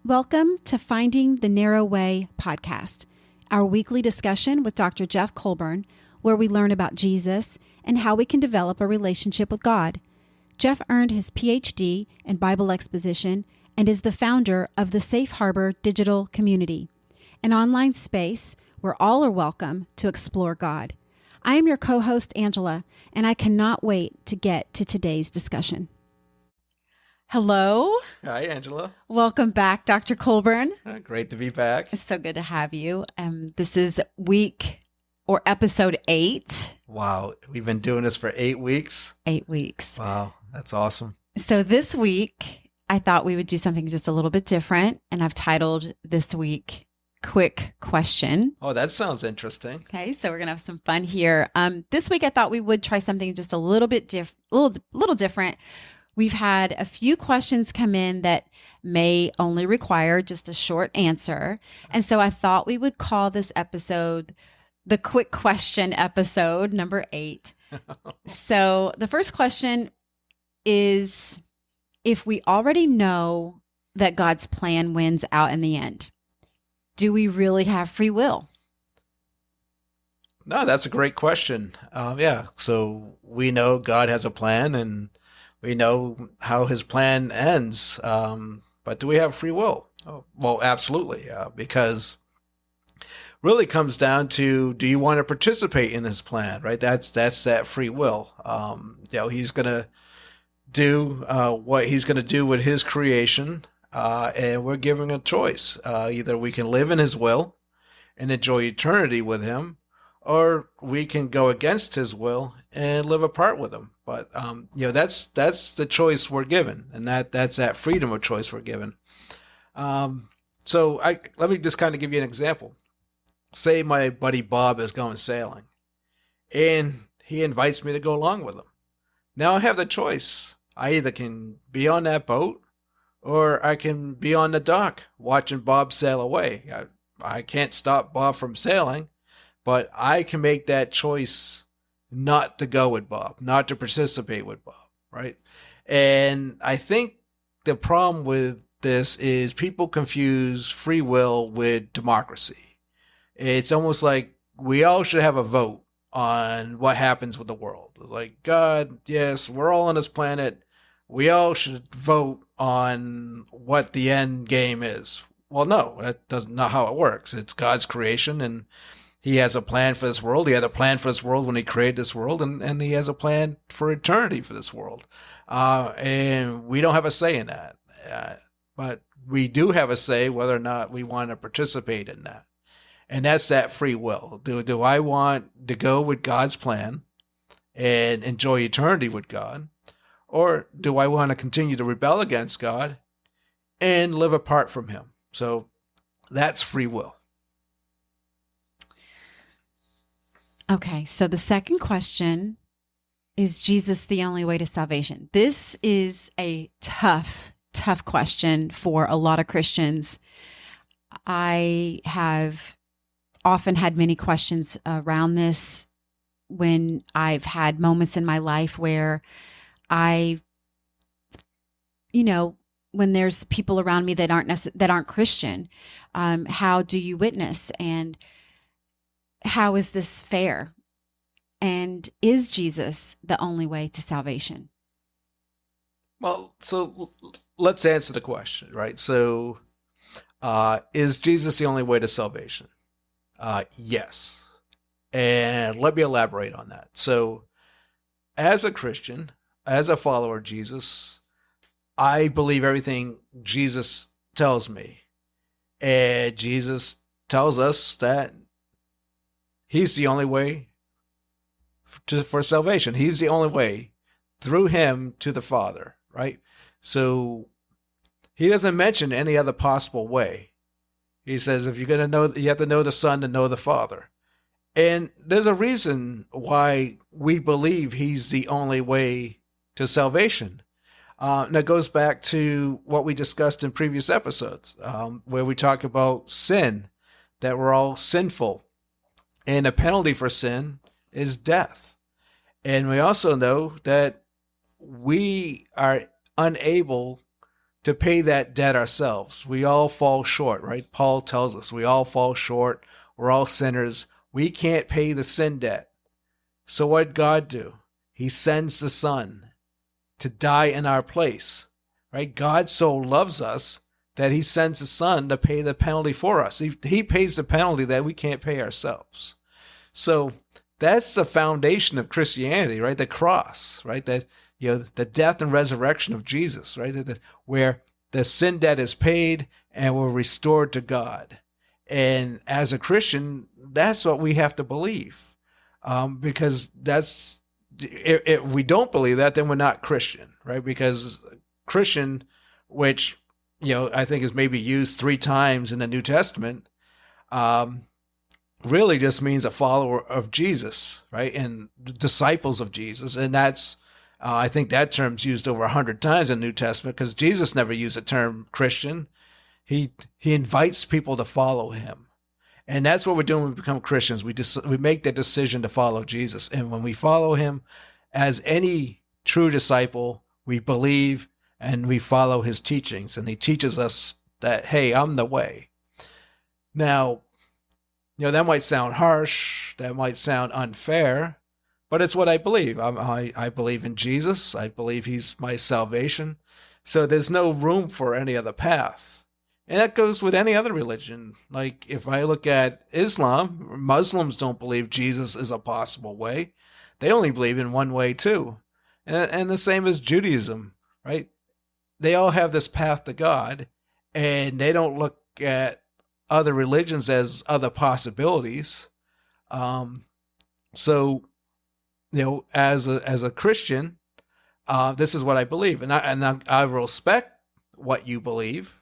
Welcome to Finding the Narrow Way podcast, our weekly discussion with Dr. Jeff Colburn, where we learn about Jesus and how we can develop a relationship with God. Jeff earned his PhD in Bible exposition and is the founder of the Safe Harbor Digital Community, an online space where all are welcome to explore God. I am your co-host, Angela, and I cannot wait to get to today's discussion. Hello. Hi, Angela. Welcome back, Dr. Colburn. Great to be back. It's so good to have you. This is episode 8. Wow. We've been doing this for 8 weeks. 8 weeks. Wow. That's awesome. So this week, I thought we would do something just a little bit different. And I've titled this week, Quick Question. Oh, that sounds interesting. Okay. So we're going to have some fun here. This week, I thought we would try something just a little bit little different. We've had a few questions come in that may only require just a short answer. And so I thought we would call this episode the Quick Question episode, number 8. So the first question is, if we already know that God's plan wins out in the end, do we really have free will? No, that's a great question. So we know God has a plan and we know how his plan ends, but do we have free will? Oh, well, absolutely, because really comes down to, do you want to participate in his plan, right? That's that free will. He's going to do what he's going to do with his creation, and we're given a choice. Either we can live in his will and enjoy eternity with him, or we can go against his will and live apart with him. But that's the choice we're given, and that's that freedom of choice we're given. So let me just kind of give you an example. Say my buddy Bob is going sailing, and he invites me to go along with him. Now I have the choice. I either can be on that boat, or I can be on the dock watching Bob sail away. I can't stop Bob from sailing, but I can make that choice not to go with Bob, not to participate with Bob, right? And I think the problem with this is people confuse free will with democracy. It's almost like we all should have a vote on what happens with the world. Like, God, yes, we're all on this planet. We all should vote on what the end game is. Well, no, that's not how it works. It's God's creation, and he has a plan for this world. He had a plan for this world when he created this world, and he has a plan for eternity for this world. And we don't have a say in that. But we do have a say whether or not we want to participate in that. And that's that free will. Do I want to go with God's plan and enjoy eternity with God? Or do I want to continue to rebel against God and live apart from him? So that's free will. Okay, so the second question is Jesus the only way to salvation? This is a tough question for a lot of Christians. I have often had many questions around this when I've had moments in my life where when there's people around me that aren't Christian, how do you witness, and how is this fair? And is Jesus the only way to salvation? Well, so let's answer the question, right? So, is Jesus the only way to salvation? Yes. And let me elaborate on that. So, as a Christian, as a follower of Jesus, I believe everything Jesus tells me. And Jesus tells us that he's the only way for salvation. He's the only way through him to the Father, right? So he doesn't mention any other possible way. He says, if you're going to know, you have to know the Son to know the Father. And there's a reason why we believe he's the only way to salvation. And that goes back to what we discussed in previous episodes, where we talk about sin, that we're all sinful. And the penalty for sin is death. And we also know that we are unable to pay that debt ourselves. We all fall short, right? Paul tells us we all fall short. We're all sinners. We can't pay the sin debt. So what did God do? He sends the Son to die in our place, right? God so loves us that he sends the Son to pay the penalty for us. He pays the penalty that we can't pay ourselves. So that's the foundation of Christianity, right? The cross, right? That, the death and resurrection of Jesus, right? Where the sin debt is paid and we're restored to God. And as a Christian, that's what we have to believe, because that's, if we don't believe that, then we're not Christian, right? Because Christian, which I think is maybe used 3 times in the New Testament, really just means a follower of Jesus, right? And disciples of Jesus. And that's, I think that term's used over 100 times in the New Testament, because Jesus never used the term Christian. He invites people to follow him. And that's what we're doing when we become Christians. We make the decision to follow Jesus. And when we follow him, as any true disciple, we believe and we follow his teachings. And he teaches us that, hey, I'm the way. Now, that might sound harsh. That might sound unfair. But it's what I believe. I believe in Jesus. I believe he's my salvation. So there's no room for any other path. And that goes with any other religion. Like if I look at Islam, Muslims don't believe Jesus is a possible way. They only believe in one way too. And the same as Judaism, right? They all have this path to God, and they don't look at other religions as other possibilities. So, as a Christian, this is what I believe, and I respect what you believe.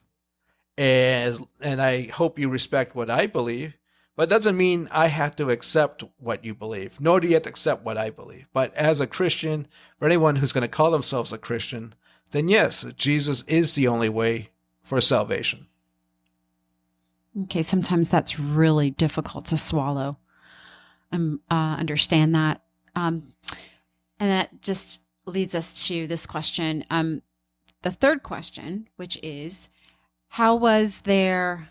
And I hope you respect what I believe, but it doesn't mean I have to accept what you believe, nor do you have to accept what I believe. But as a Christian, for anyone who's going to call themselves a Christian, then yes, Jesus is the only way for salvation. Okay, sometimes that's really difficult to swallow and understand that. And that just leads us to this question. The third question, which is, how was there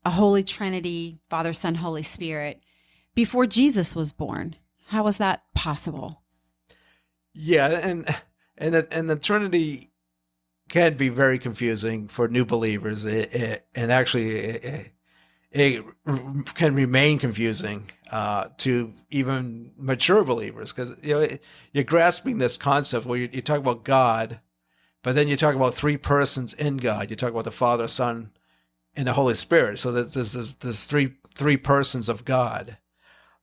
a Holy Trinity, Father, Son, Holy Spirit, before Jesus was born? How was that possible? Yeah, and the Trinity can be very confusing for new believers. It can remain confusing to even mature believers, because you're grasping this concept where you talk about God. But then you talk about 3 persons in God. You talk about the Father, Son, and the Holy Spirit. So there's three persons of God.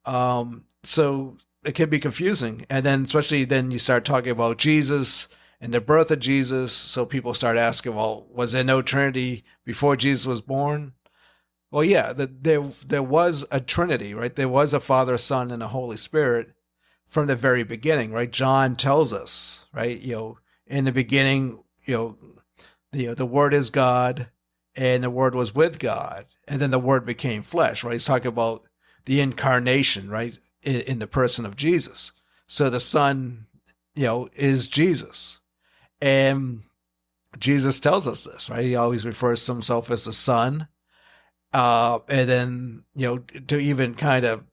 So it can be confusing. And then especially then you start talking about Jesus and the birth of Jesus. So people start asking, well, was there no Trinity before Jesus was born? Well, yeah, there was a Trinity, right? There was a Father, Son, and a Holy Spirit from the very beginning, right? John tells us, right? In the beginning, the Word is God, and the Word was with God, and then the Word became flesh, right? He's talking about the incarnation, right, in the person of Jesus. So the Son, is Jesus. And Jesus tells us this, right? He always refers to himself as the Son. And then, to even kind of,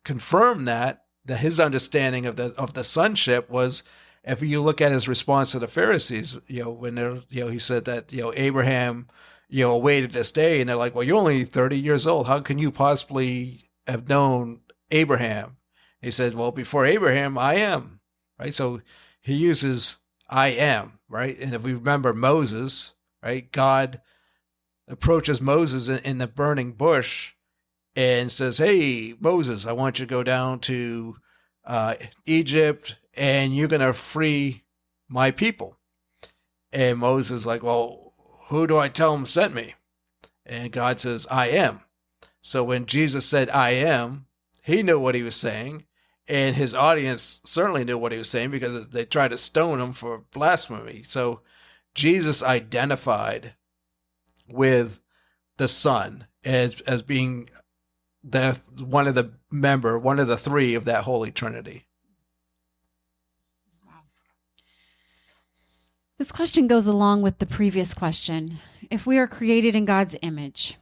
confirm that his understanding of the sonship was, if you look at his response to the Pharisees, when he said that, Abraham, awaited this day, and they're like, well, you're only 30 years old. How can you possibly have known Abraham? He said, well, before Abraham, I am, right? So he uses I am, right? And if we remember Moses, right, God approaches Moses in the burning bush and says, hey, Moses, I want you to go down to Egypt, and you're going to free my people. And Moses is like, well, who do I tell him sent me? And God says, I am. So when Jesus said, I am, he knew what he was saying. And his audience certainly knew what he was saying, because they tried to stone him for blasphemy. So Jesus identified with the Son as being one of the 3 of that Holy Trinity. This question goes along with the previous question. If we are created in God's image,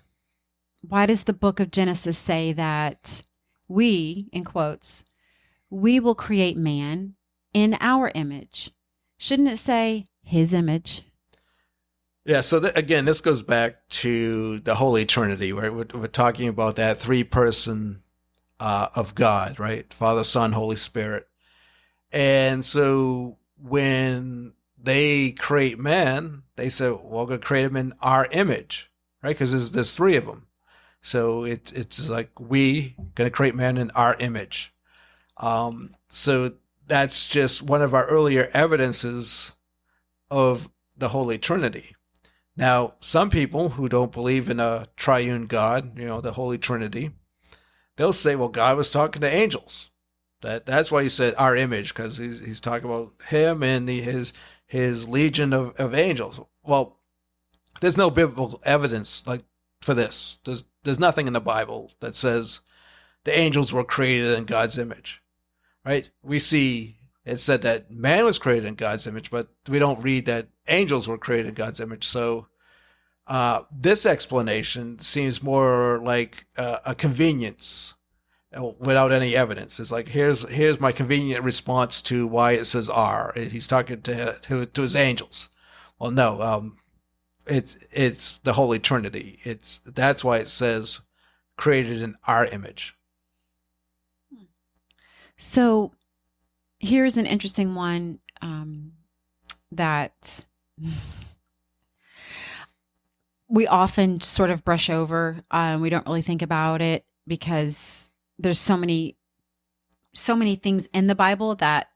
why does the book of Genesis say that we, in quotes, we will create man in our image? Shouldn't it say his image? Yeah, so again, this goes back to the Holy Trinity, right? We're talking about that three person of God, right? Father, Son, Holy Spirit. And so when they create man, they say, well, we're going to create him in our image, right? Because there's three of them. So it's like we going to create man in our image. So that's just one of our earlier evidences of the Holy Trinity. Now, some people who don't believe in a triune God, the Holy Trinity, they'll say, well, God was talking to angels. That's why he said our image, because he's talking about him and his legion of angels. Well, there's no biblical evidence for this. There's nothing in the Bible that says the angels were created in God's image, right? We see it said that man was created in God's image, but we don't read that angels were created in God's image. So this explanation seems more like a convenience without any evidence. It's like, here's my convenient response to why it says "are." He's talking to his angels. Well, no, it's the Holy Trinity. That's why it says created in our image. So here's an interesting one that we often sort of brush over. We don't really think about it because there's so many things in the Bible that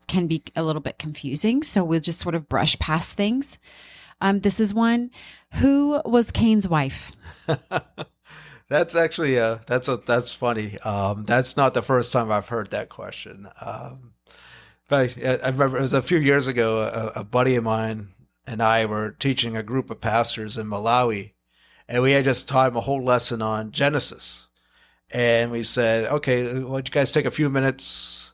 can be a little bit confusing. So we'll just sort of brush past things. This is one. Who was Cain's wife? That's actually that's funny. That's not the first time I've heard that question. But I remember it was a few years ago. A buddy of mine and I were teaching a group of pastors in Malawi, and we had just taught them a whole lesson on Genesis. And we said, okay, why don't you guys take a few minutes,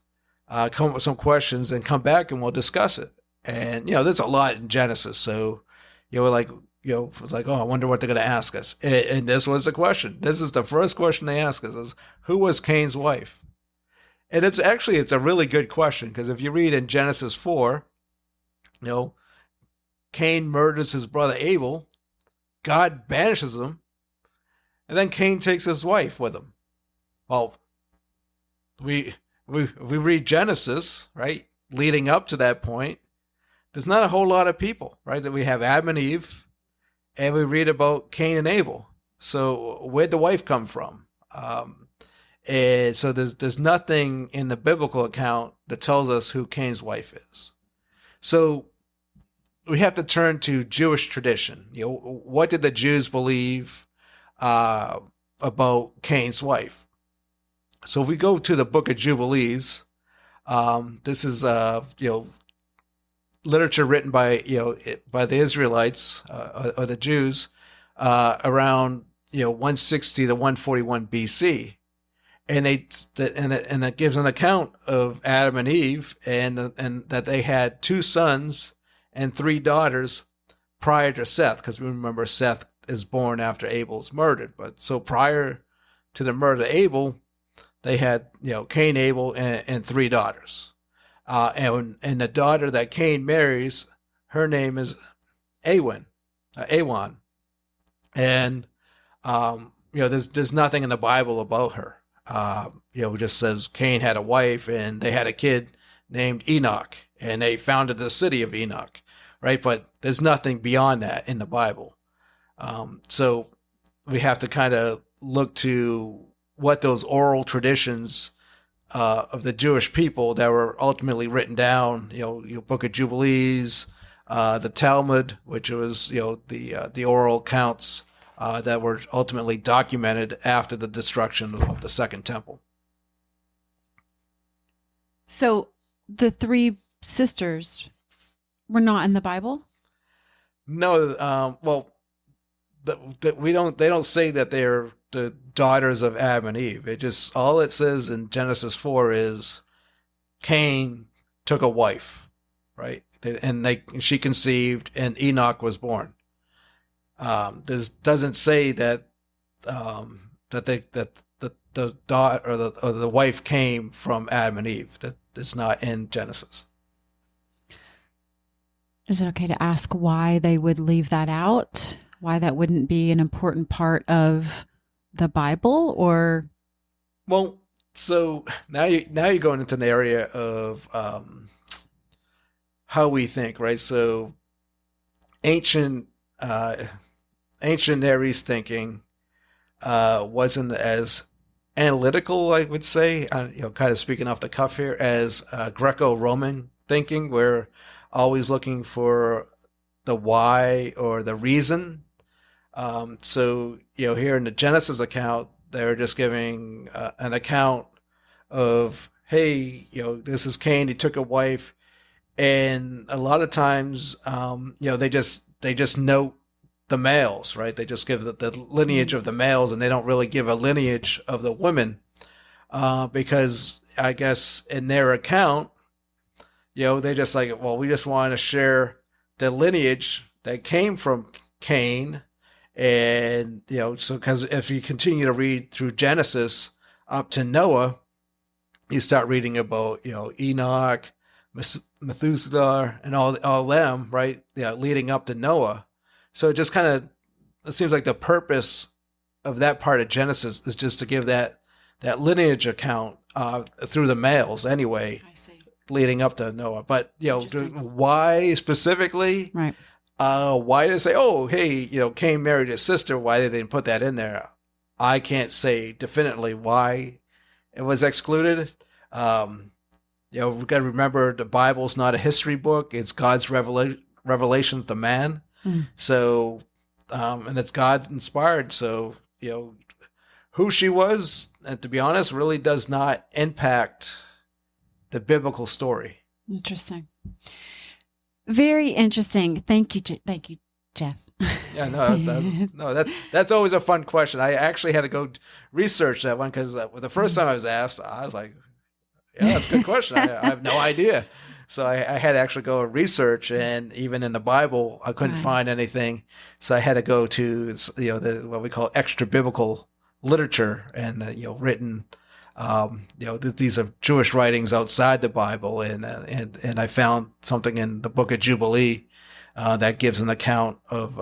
come up with some questions, and come back and we'll discuss it. And there's a lot in Genesis, so we're like. It's like, oh, I wonder what they're going to ask us. And this was the question. This is the first question they ask us is, who was Cain's wife? And it's a really good question, because if you read in Genesis 4, Cain murders his brother Abel, God banishes him, and then Cain takes his wife with him. Well, we read Genesis, right, leading up to that point, there's not a whole lot of people, right, that we have Adam and Eve, and we read about Cain and Abel. So where'd the wife come from? And so there's nothing in the biblical account that tells us who Cain's wife is. So we have to turn to Jewish tradition. What did the Jews believe about Cain's wife? So if we go to the Book of Jubilees, this is literature written by the Israelites or the Jews around 160 to 141 BC, and it gives an account of Adam and Eve and that they had 2 sons and 3 daughters prior to Seth, because we remember Seth is born after Abel's murdered. But so prior to the murder of Abel, they had Cain, Abel, and 3 daughters. And the daughter that Cain marries, her name is Awan, and there's nothing in the Bible about her. It just says Cain had a wife and they had a kid named Enoch, and they founded the city of Enoch, right? But there's nothing beyond that in the Bible. So we have to kind of look to what those oral traditions of the Jewish people that were ultimately written down, your Book of Jubilees, the Talmud, which was the oral accounts that were ultimately documented after the destruction of the Second Temple. So the 3 sisters were not in the Bible? No, well, they don't say that they're the daughters of Adam and Eve. All it says in Genesis 4 is Cain took a wife, right? She conceived, and Enoch was born. This doesn't say that the daughter or the wife came from Adam and Eve. That is not in Genesis. Is it okay to ask why they would leave that out? Why that wouldn't be an important part of the Bible? Or well, so now you're going into an area of how we think, right? So ancient Near East thinking wasn't as analytical, I would say, kind of speaking off the cuff here, as Greco-Roman thinking, where always looking for the why or the reason. So, here in the Genesis account, they're just giving an account of, hey, this is Cain, he took a wife. And a lot of times, they just note the males, right? They just give the lineage of the males, and they don't really give a lineage of the women, because I guess in their account, they just like, well, we just want to share the lineage that came from Cain. And, so because if you continue to read through Genesis up to Noah, you start reading about, Enoch, Methuselah, and all them, right? Leading up to Noah. So it just kind of, it seems like the purpose of that part of Genesis is just to give that lineage account through the males anyway. I see. Leading up to Noah. But, why specifically? Right. Why did they say, oh, hey, Cain married his sister? Why did they put that in there? I can't say definitely why it was excluded. We've got to remember the Bible's not a history book. It's God's revelations to man. Mm. So, and it's God inspired. So, who she was, and to be honest, really does not impact the biblical story. Interesting. Very interesting. Thank you, Jeff. Yeah, that's always a fun question. I actually had to go research that one because the first time I was asked, I was like, yeah, that's a good question. I have no idea. So I had to actually go research, and even in the Bible, I couldn't find anything. So I had to go to what we call extra biblical literature, and written. These are Jewish writings outside the Bible, and I found something in the Book of Jubilee that gives an account of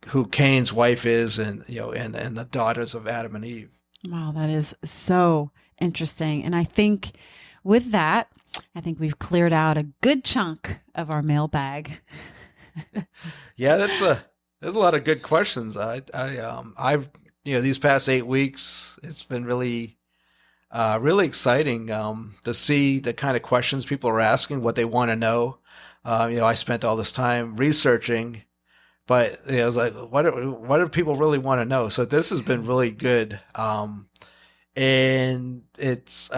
who Cain's wife is, and and the daughters of Adam and Eve. Wow, that is so interesting. And I think with that, we've cleared out a good chunk of our mailbag. Yeah, there's a lot of good questions. I've these past 8 weeks, it's been really exciting to see the kind of questions people are asking, what they want to know. I spent all this time researching, but I was like, what do people really want to know? So this has been really good. And it's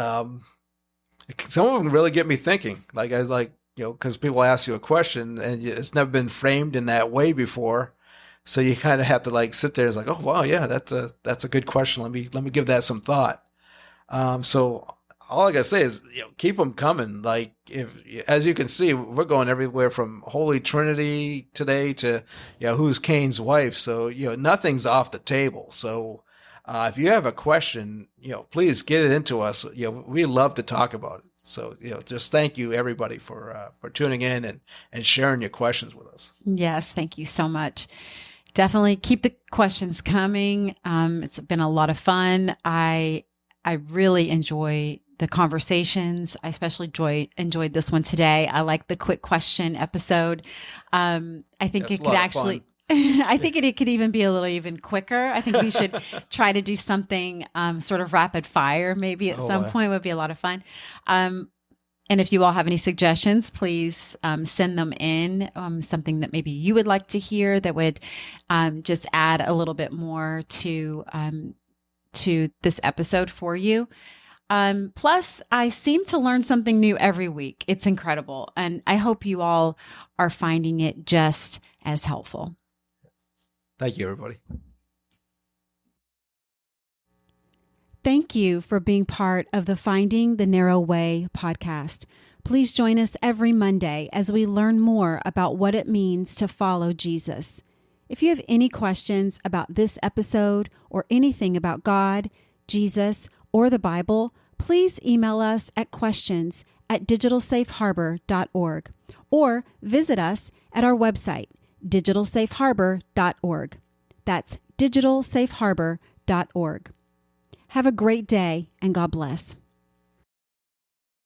some of them really get me thinking. Like I was like, because people ask you a question and it's never been framed in that way before. So you kind of have to like sit there. It's like, oh wow, yeah, that's a good question. Let me give that some thought. So all I gotta say is, keep them coming. Like as you can see, we're going everywhere from Holy Trinity today to, who's Cain's wife. So, nothing's off the table. So, if you have a question, please get it into us. We love to talk about it. So, just thank you everybody for tuning in and sharing your questions with us. Yes. Thank you so much. Definitely keep the questions coming. It's been a lot of fun. I really enjoy the conversations. I especially enjoyed this one today. I like the quick question episode. I think it could actually, I think it could even be a little even quicker. I think we should try to do something sort of rapid fire maybe at some point. Would be a lot of fun. And if you all have any suggestions, please send them in. Something that maybe you would like to hear that would just add a little bit more to this episode for you. Plus, I seem to learn something new every week. It's incredible. And I hope you all are finding it just as helpful. Thank you, everybody. Thank you for being part of the Finding the Narrow Way podcast. Please join us every Monday as we learn more about what it means to follow Jesus. If you have any questions about this episode or anything about God, Jesus, or the Bible, please email us at questions@digitalsafeharbor.org or visit us at our website, digitalsafeharbor.org. That's digitalsafeharbor.org. Have a great day and God bless.